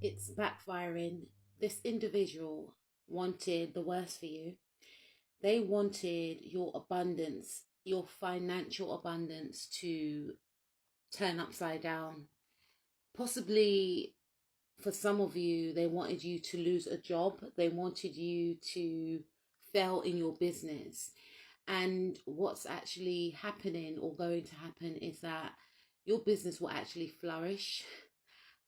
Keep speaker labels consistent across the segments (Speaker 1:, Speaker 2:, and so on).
Speaker 1: It's backfiring. This individual wanted the worst for you. They wanted your abundance, your financial abundance to turn upside down. Possibly for some of you, they wanted you to lose a job. They wanted you to fail in your business. And what's actually happening or going to happen is that your business will actually flourish.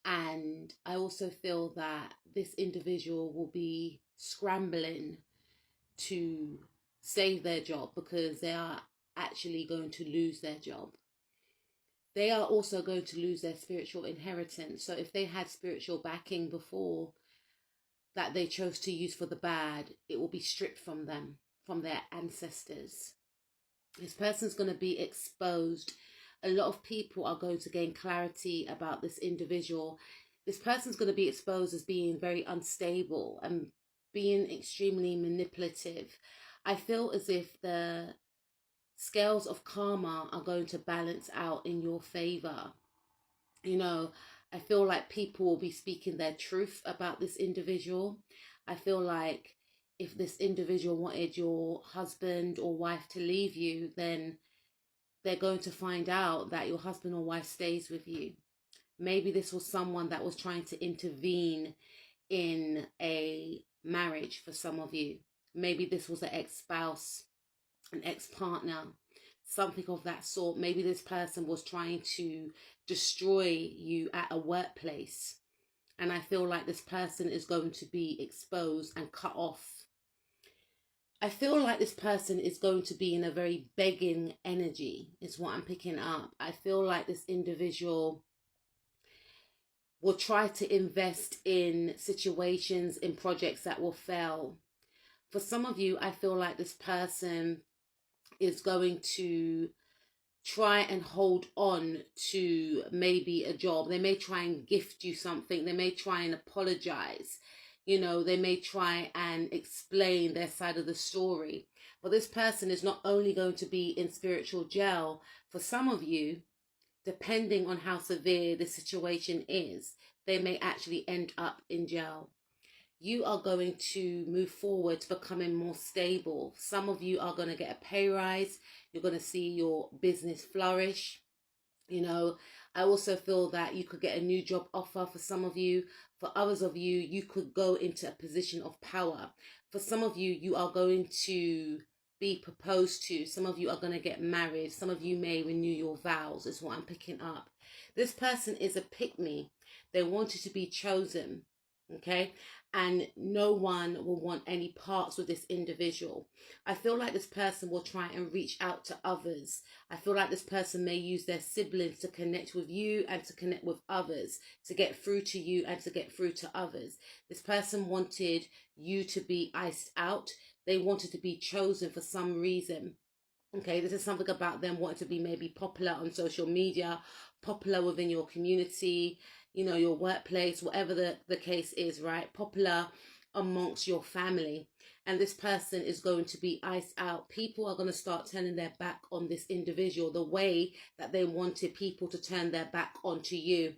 Speaker 1: And I also feel that this individual will be scrambling to save their job because they are actually going to lose their job. They are also going to lose their spiritual inheritance. So if they had spiritual backing before that they chose to use for the bad, it will be stripped from them, from their ancestors. This person's going to be exposed. A lot of people are going to gain clarity about this individual. This person's going to be exposed as being very unstable and being extremely manipulative. I feel as if the scales of karma are going to balance out in your favor. You know, I feel like people will be speaking their truth about this individual. I feel like if this individual wanted your husband or wife to leave you, then they're going to find out that your husband or wife stays with you. Maybe this was someone that was trying to intervene in a marriage for some of you. Maybe this was an ex-spouse, an ex-partner, something of that sort. Maybe this person was trying to destroy you at a workplace. And I feel like this person is going to be exposed and cut off. I feel like this person is going to be in a very begging energy, is what I'm picking up. I feel like this individual will try to invest in situations, in projects that will fail. For some of you, I feel like this person is going to try and hold on to maybe a job. They may try and gift you something. They may try and apologize. You know, they may try and explain their side of the story. But this person is not only going to be in spiritual jail. For some of you, depending on how severe the situation is, they may actually end up in jail. You are going to move forward to becoming more stable. Some of you are going to get a pay rise. You're going to see your business flourish. You know, I also feel that you could get a new job offer for some of you. For others of you, you could go into a position of power. For some of you, you are going to be proposed to. Some of you are going to get married. Some of you may renew your vows, is what I'm picking up. This person is a pick-me. They wanted to be chosen, okay? And no one will want any parts with this individual. I feel like this person will try and reach out to others. I feel like this person may use their siblings to connect with you and to connect with others, to get through to you and to get through to others. This person wanted you to be iced out. They wanted to be chosen for some reason. Okay, this is something about them wanting to be maybe popular on social media, popular within your community, you know, your workplace, whatever the case is, right? Popular amongst your family. And this person is going to be iced out. People are going to start turning their back on this individual the way that they wanted people to turn their back onto you.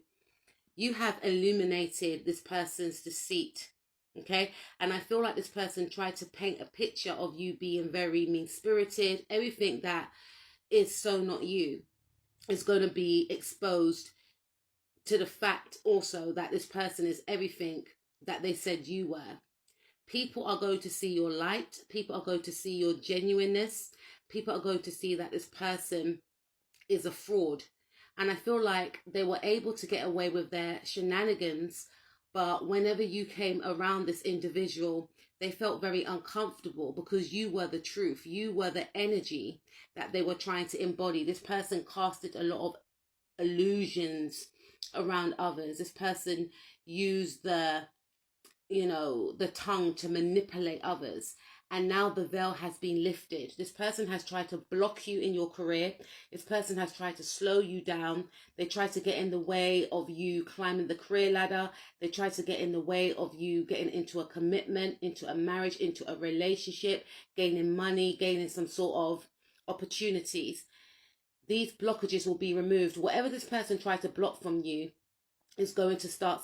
Speaker 1: You have illuminated this person's deceit. Okay, and I feel like this person tried to paint a picture of you being very mean-spirited. Everything that is so not you is going to be exposed to the fact also that this person is everything that they said you were. People are going to see your light. People are going to see your genuineness. People are going to see that this person is a fraud. And I feel like they were able to get away with their shenanigans. But whenever you came around this individual, they felt very uncomfortable because you were the truth. You were the energy that they were trying to embody. This person casted a lot of illusions around others. This person used the tongue to manipulate others. And now the veil has been lifted. This person has tried to block you in your career. This person has tried to slow you down. They tried to get in the way of you climbing the career ladder. They tried to get in the way of you getting into a commitment, into a marriage, into a relationship, gaining money, gaining some sort of opportunities. These blockages will be removed. Whatever this person tried to block from you is going to start,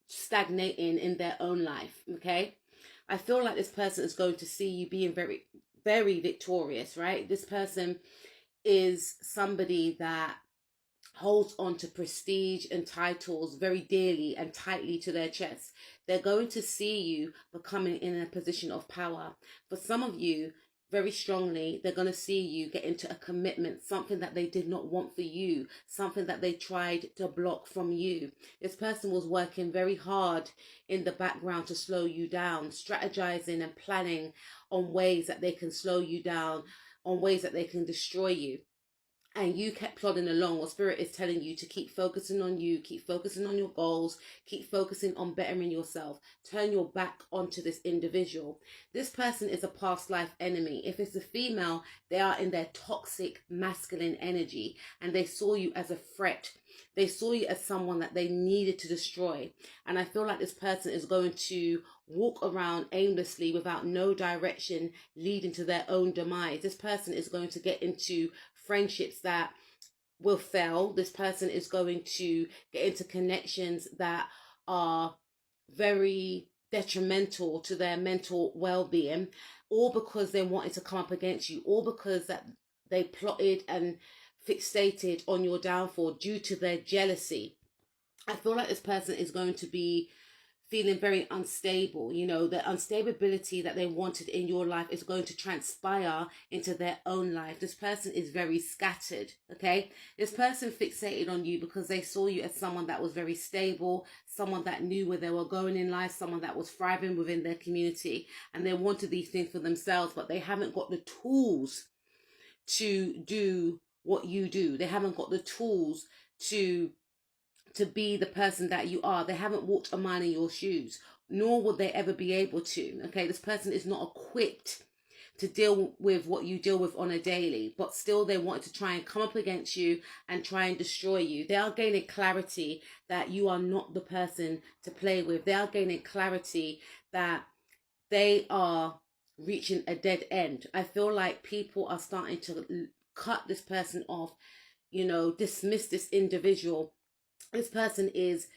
Speaker 1: stagnating in their own life, okay? I feel like this person is going to see you being very, very victorious, right? This person is somebody that holds on to prestige and titles very dearly and tightly to their chest. They're going to see you becoming in a position of power. For some of you, very strongly, they're going to see you get into a commitment, something that they did not want for you, something that they tried to block from you. This person was working very hard in the background to slow you down, strategizing and planning on ways that they can slow you down, on ways that they can destroy you. And you kept plodding along, or spirit is telling you to keep focusing on you, keep focusing on your goals, keep focusing on bettering yourself. Turn your back onto this individual. This person is a past life enemy. If it's a female, they are in their toxic masculine energy, and they saw you as a threat. They saw you as someone that they needed to destroy. And I feel like this person is going to walk around aimlessly without no direction, leading to their own demise. This person is going to get into friendships that will fail. This person is going to get into connections that are very detrimental to their mental well-being, all because they wanted to come up against you, all because that they plotted and fixated on your downfall due to their jealousy. I feel like this person is going to be feeling very unstable. You know, the instability that they wanted in your life is going to transpire into their own life. This person is very scattered, okay? This person fixated on you because they saw you as someone that was very stable, someone that knew where they were going in life, someone that was thriving within their community, and they wanted these things for themselves, but they haven't got the tools to do what you do. They haven't got the tools to be the person that you are. They haven't walked a mile in your shoes, nor would they ever be able to. Okay, this person is not equipped to deal with what you deal with on a daily, but still they want to try and come up against you and try and destroy you. They are gaining clarity that you are not the person to play with. They are gaining clarity that they are reaching a dead end. I feel like people are starting to cut this person off, you know, dismiss this individual. This person is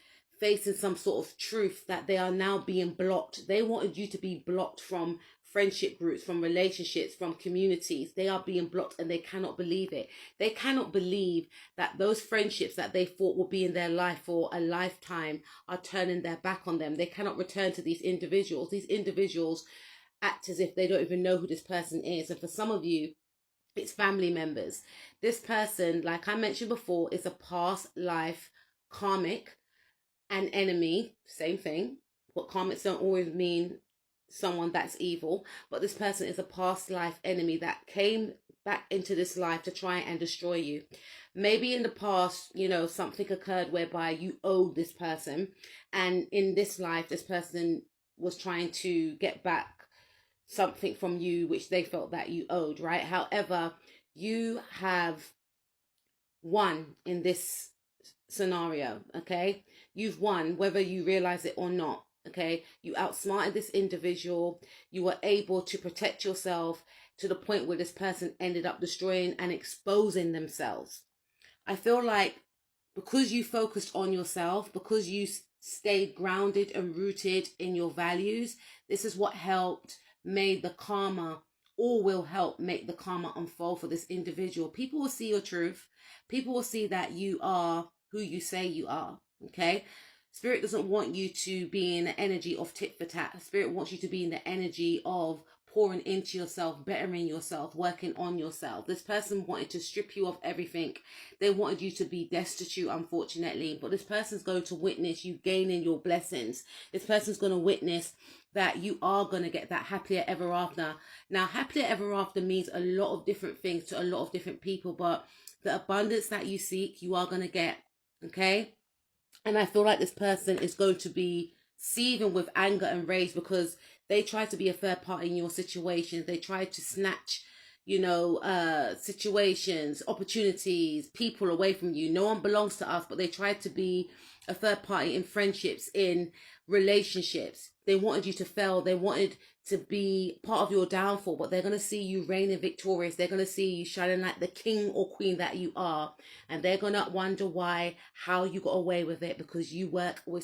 Speaker 1: facing some sort of truth that they are now being blocked. They wanted you to be blocked from friendship groups, from relationships, from communities. They are being blocked and they cannot believe it. They cannot believe that those friendships that they thought would be in their life for a lifetime are turning their back on them. They cannot return to these individuals. These individuals act as if they don't even know who this person is. And for some of you, it's family members. This person, like I mentioned before, is a past life karmic, an enemy, same thing. But karmics don't always mean someone that's evil, but this person is a past life enemy that came back into this life to try and destroy you. Maybe in the past, you know, something occurred whereby you owed this person, and in this life this person was trying to get back something from you which they felt that you owed, right? However, you have won in this scenario, okay? You've won whether you realize it or not, okay? You outsmarted this individual. You were able to protect yourself to the point where this person ended up destroying and exposing themselves. I feel like because you focused on yourself, because you stayed grounded and rooted in your values, this is what helped made the karma, or will help make the karma unfold for this individual. People will see your truth. People will see that you are who you say you are, okay? Spirit doesn't want you to be in the energy of tit for tat. Spirit wants you to be in the energy of pouring into yourself, bettering yourself, working on yourself. This person wanted to strip you of everything. They wanted you to be destitute, unfortunately, but this person's going to witness you gaining your blessings. This person's going to witness that you are going to get that happier ever after. Now, happier ever after means a lot of different things to a lot of different people, but the abundance that you seek, you are going to get, okay? And I feel like this person is going to be seething with anger and rage because they try to be a third party in your situations. They try to snatch, you know, situations, opportunities, people away from you. No one belongs to us, but they try to be a third party in friendships, in relationships. They wanted you to fail. They wanted to be part of your downfall, but they're going to see you reigning victorious. They're going to see you shining like the king or queen that you are. And they're going to wonder why, how you got away with it, because you work with